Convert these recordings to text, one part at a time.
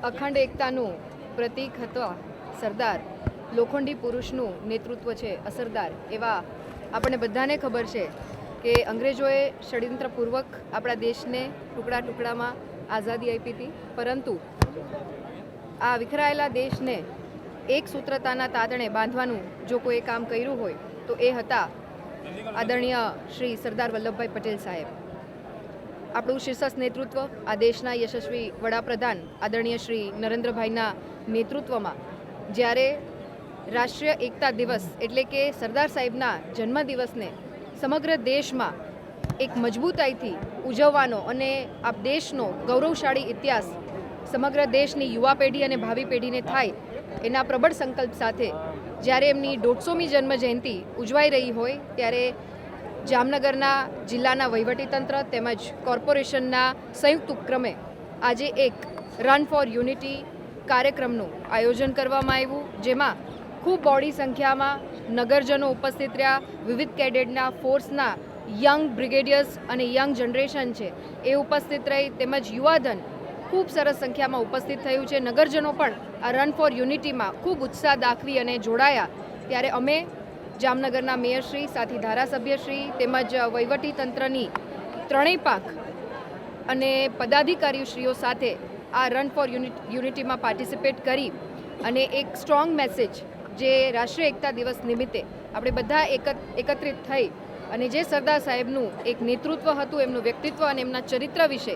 અખંડ એકતાનું પ્રતીક હતા સરદાર, લોખંડી પુરુષનું નેતૃત્વ છે અસરદાર. એવા આપણને બધાને ખબર છે કે અંગ્રેજોએ ષડયંત્રપૂર્વક આપણા દેશને ટુકડા ટુકડામાં આઝાદી આપી હતી, પરંતુ આ વિખરાયેલા દેશને એક સૂત્રતાના તાતણે બાંધવાનું જો કોઈ કામ કર્યું હોય તો એ હતા આદરણીય શ્રી સરદાર વલ્લભભાઈ પટેલ સાહેબ. આપણું શીર્ષસ્થ નેતૃત્વ આ દેશના યશસ્વી વડાપ્રધાન આદરણીય શ્રી નરેન્દ્રભાઈના નેતૃત્વમાં જ્યારે રાષ્ટ્રીય એકતા દિવસ એટલે કે સરદાર સાહેબના જન્મદિવસને સમગ્ર દેશમાં એક મજબૂતાઈથી ઉજવવાનો અને આ દેશનો ગૌરવશાળી ઇતિહાસ સમગ્ર દેશની યુવા પેઢી અને ભાવિ પેઢીને થાય એના પ્રબળ સંકલ્પ સાથે જ્યારે એમની 150મી જન્મજયંતિ ઉજવાઈ રહી હોય ત્યારે જામનગરના જિલ્લાના વહીવટીતંત્ર તેમજ કોર્પોરેશનના સંયુક્ત ઉપક્રમે આજે એક રન ફોર યુનિટી કાર્યક્રમનું આયોજન કરવામાં આવ્યું, જેમાં ખૂબ બહોળી સંખ્યામાં નગરજનો ઉપસ્થિત રહ્યા. વિવિધ કેડેટના ફોર્સના યંગ બ્રિગેડિયર્સ અને યંગ જનરેશન છે એ ઉપસ્થિત રહી, તેમજ યુવાધન ખૂબ સરસ સંખ્યામાં ઉપસ્થિત થયું છે. નગરજનો પણ આ રન ફોર યુનિટીમાં ખૂબ ઉત્સાહ દાખવી અને જોડાયા. ત્યારે અમે જામનગરના મેયરશ્રી, સાથી ધારાસભ્યશ્રી તેમજ વહીવટીતંત્રની ત્રણેય પાંખ અને પદાધિકારીશ્રીઓ સાથે આ રન ફોર યુનિટીમાં પાર્ટિસિપેટ કરી અને એક સ્ટ્રોંગ મેસેજ જે રાષ્ટ્રીય એકતા દિવસ નિમિત્તે આપણે બધા એકત્રિત થઈ અને જે સરદાર સાહેબનું એક નેતૃત્વ હતું, એમનું વ્યક્તિત્વ અને એમના ચરિત્ર વિશે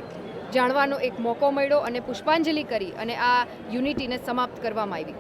જાણવાનો એક મોકો મળ્યો અને પુષ્પાંજલિ કરી અને આ યુનિટીને સમાપ્ત કરવામાં આવી.